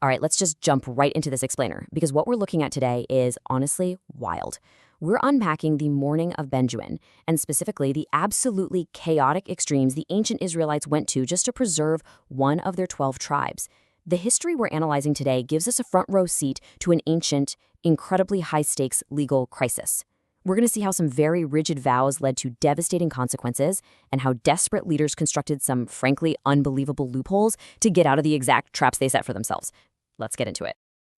All right, let's just jump right into this explainer, because what we're looking at today is honestly wild. We're unpacking the mourning of Benjamin, and specifically the absolutely chaotic extremes the ancient Israelites went to just to preserve one of their 12 tribes. The history we're analyzing today gives us a front row seat to an ancient, incredibly high-stakes legal crisis. We're going to see how some very rigid vows led to devastating consequences, and how desperate leaders constructed some frankly unbelievable loopholes to get out of the exact traps they set for themselves. Let's get into it.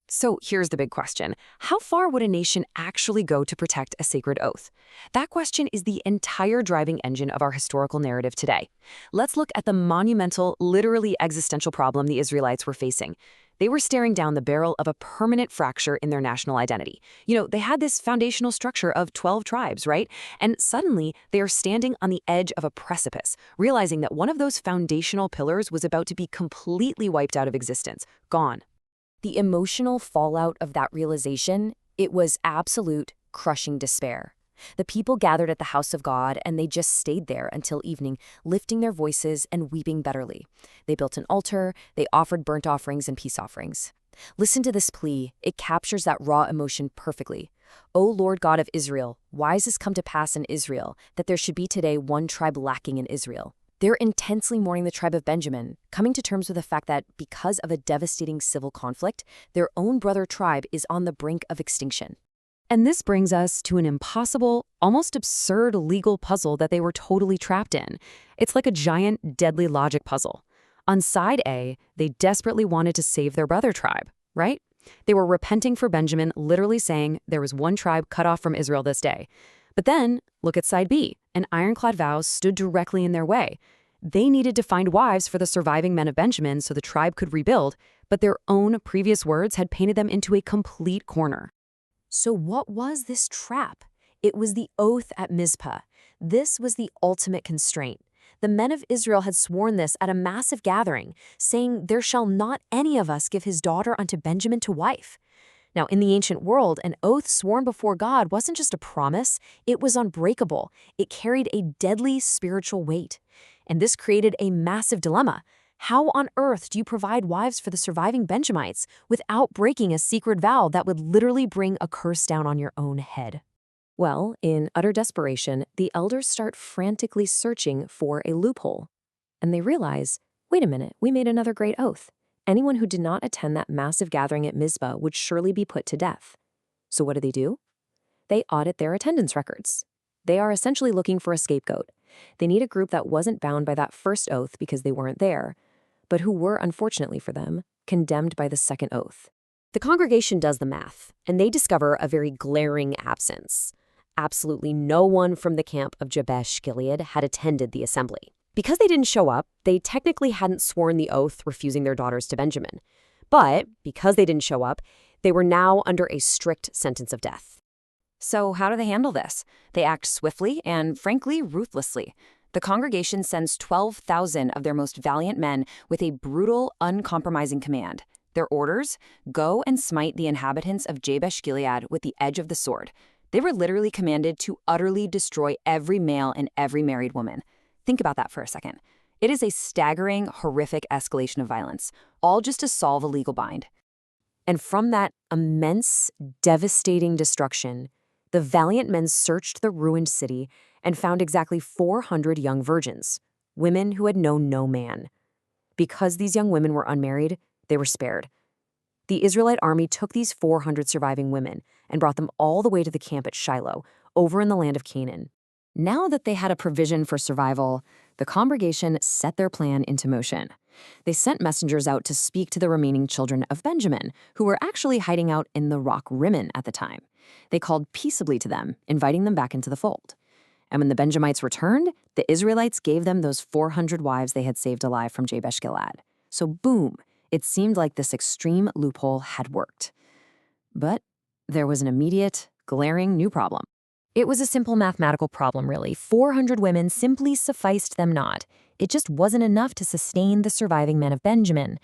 So here's the big question. How far would a nation actually go to protect a sacred oath? That question is the entire driving engine of our historical narrative today. Let's look at the monumental, literally existential problem the Israelites were facing. They were staring down the barrel of a permanent fracture in their national identity. They had this foundational structure of 12 tribes, right? And suddenly, they are standing on the edge of a precipice, realizing that one of those foundational pillars was about to be completely wiped out of existence, gone. The emotional fallout of that realization, it was absolute, crushing despair. The people gathered at the house of God, and they just stayed there until evening, lifting their voices and weeping bitterly. They built an altar, they offered burnt offerings and peace offerings. Listen to this plea. It captures that raw emotion perfectly. O Lord God of Israel, why has this come to pass in Israel, that there should be today one tribe lacking in Israel? They're intensely mourning the tribe of Benjamin, coming to terms with the fact that because of a devastating civil conflict, their own brother tribe is on the brink of extinction. And this brings us to an impossible, almost absurd legal puzzle that they were totally trapped in. It's like a giant, deadly logic puzzle. On side A, they desperately wanted to save their brother tribe, right? They were repenting for Benjamin, literally saying there was one tribe cut off from Israel this day. But then, look at side B. An ironclad vow stood directly in their way. They needed to find wives for the surviving men of Benjamin so the tribe could rebuild, but their own previous words had painted them into a complete corner. So what was this trap? It was the oath at Mizpeh. This was the ultimate constraint. The men of Israel had sworn this at a massive gathering, saying, "There shall not any of us give his daughter unto Benjamin to wife." Now, in the ancient world, an oath sworn before God wasn't just a promise, it was unbreakable. It carried a deadly spiritual weight. And this created a massive dilemma. How on earth do you provide wives for the surviving Benjamites without breaking a secret vow that would literally bring a curse down on your own head? Well, in utter desperation, the elders start frantically searching for a loophole. And they realize, wait a minute, we made another great oath. Anyone who did not attend that massive gathering at Mizpeh would surely be put to death. So what do? They audit their attendance records. They are essentially looking for a scapegoat. They need a group that wasn't bound by that first oath because they weren't there, but who were, unfortunately for them, condemned by the second oath. The congregation does the math, and they discover a very glaring absence. Absolutely no one from the camp of Jabesh Gilead had attended the assembly. Because they didn't show up, they technically hadn't sworn the oath refusing their daughters to Benjamin. But because they didn't show up, they were now under a strict sentence of death. So how do they handle this? They act swiftly and, frankly, ruthlessly. The congregation sends 12,000 of their most valiant men with a brutal, uncompromising command. Their orders: go and smite the inhabitants of Jabesh Gilead with the edge of the sword. They were literally commanded to utterly destroy every male and every married woman. Think about that for a second. It is a staggering, horrific escalation of violence, all just to solve a legal bind. And from that immense, devastating destruction, the valiant men searched the ruined city and found exactly 400 young virgins, women who had known no man. Because these young women were unmarried, they were spared. The Israelite army took these 400 surviving women and brought them all the way to the camp at Shiloh, over in the land of Canaan. Now that they had a provision for survival, the congregation set their plan into motion. They sent messengers out to speak to the remaining children of Benjamin, who were actually hiding out in the rock Rimmon at the time. They called peaceably to them, inviting them back into the fold. And when the Benjamites returned, the Israelites gave them those 400 wives they had saved alive from Jabesh Gilead. So boom, it seemed like this extreme loophole had worked. But there was an immediate, glaring new problem. It was a simple mathematical problem, really. 400 women simply sufficed them not. It just wasn't enough to sustain the surviving men of Benjamin.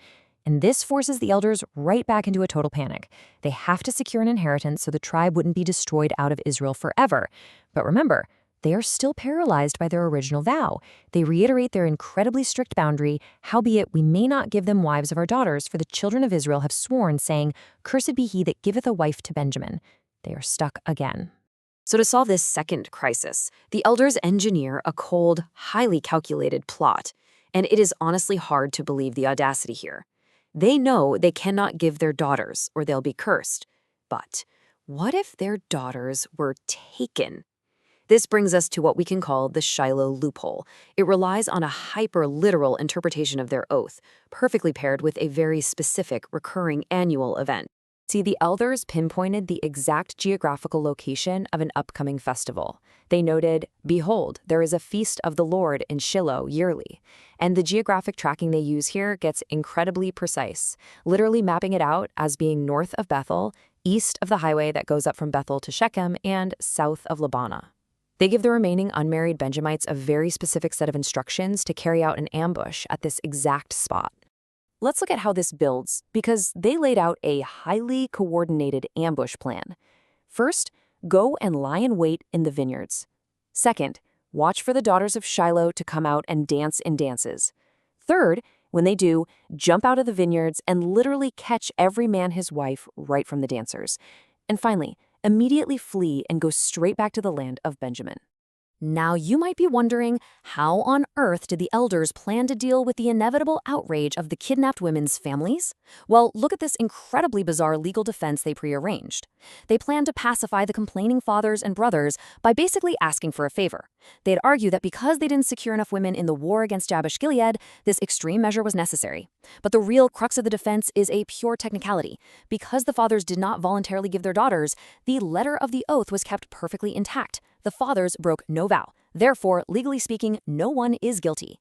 And this forces the elders right back into a total panic. They have to secure an inheritance so the tribe wouldn't be destroyed out of Israel forever. But remember, They are still paralyzed by their original vow. They reiterate their incredibly strict boundary, howbeit we may not give them wives of our daughters, for the children of Israel have sworn, saying, Cursed be he that giveth a wife to Benjamin. They are stuck again. So to solve this second crisis, the elders engineer a cold, highly calculated plot, and it is honestly hard to believe the audacity here. They know they cannot give their daughters, or they'll be cursed. But what if their daughters were taken? This brings us to what we can call the Shiloh loophole. It relies on a hyper-literal interpretation of their oath, perfectly paired with a very specific, recurring annual event. See, the elders pinpointed the exact geographical location of an upcoming festival. They noted, Behold, there is a feast of the Lord in Shiloh yearly. And the geographic tracking they use here gets incredibly precise, literally mapping it out as being north of Bethel, east of the highway that goes up from Bethel to Shechem, and south of Labana. They give the remaining unmarried Benjamites a very specific set of instructions to carry out an ambush at this exact spot. Let's look at how this builds, because they laid out a highly coordinated ambush plan. First, go and lie in wait in the vineyards. Second, watch for the daughters of Shiloh to come out and dance in dances. Third, when they do, jump out of the vineyards and literally catch every man his wife right from the dancers. And finally, immediately flee and go straight back to the land of Benjamin. Now, you might be wondering, how on earth did the elders plan to deal with the inevitable outrage of the kidnapped women's families? Well, look at this incredibly bizarre legal defense they prearranged. They planned to pacify the complaining fathers and brothers by basically asking for a favor. They'd argue that because they didn't secure enough women in the war against Jabesh-Gilead, this extreme measure was necessary. But the real crux of the defense is a pure technicality. Because the fathers did not voluntarily give their daughters, the letter of the oath was kept perfectly intact. The fathers broke no vow. Therefore, legally speaking, no one is guilty.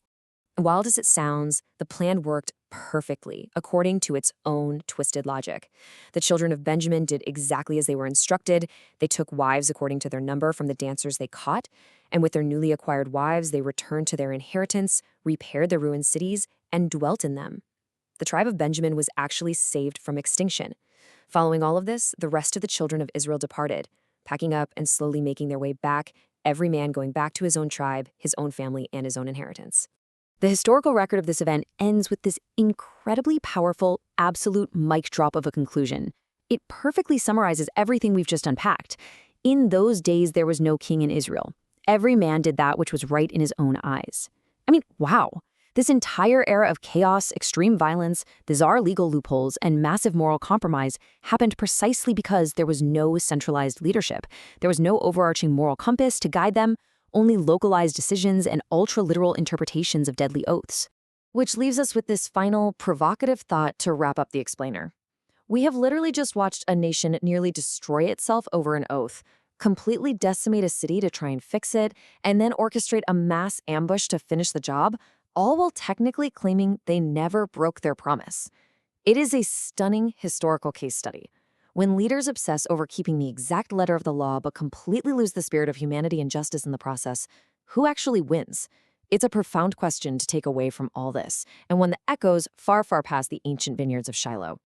Wild as it sounds, the plan worked perfectly, according to its own twisted logic. The children of Benjamin did exactly as they were instructed. They took wives according to their number from the dancers they caught, and with their newly acquired wives, they returned to their inheritance, repaired their ruined cities, and dwelt in them. The tribe of Benjamin was actually saved from extinction. Following all of this, the rest of the children of Israel departed, packing up and slowly making their way back, every man going back to his own tribe, his own family, and his own inheritance. The historical record of this event ends with this incredibly powerful, absolute mic drop of a conclusion. It perfectly summarizes everything we've just unpacked. In those days, there was no king in Israel. Every man did that which was right in his own eyes. I mean, wow. This entire era of chaos, extreme violence, bizarre legal loopholes, and massive moral compromise happened precisely because there was no centralized leadership. There was no overarching moral compass to guide them, only localized decisions and ultra-literal interpretations of deadly oaths. Which leaves us with this final, provocative thought to wrap up the explainer. We have literally just watched a nation nearly destroy itself over an oath, completely decimate a city to try and fix it, and then orchestrate a mass ambush to finish the job, all while technically claiming they never broke their promise. It is a stunning historical case study. When leaders obsess over keeping the exact letter of the law but completely lose the spirit of humanity and justice in the process, who actually wins? It's a profound question to take away from all this, and one that echoes far, far past the ancient vineyards of Shiloh.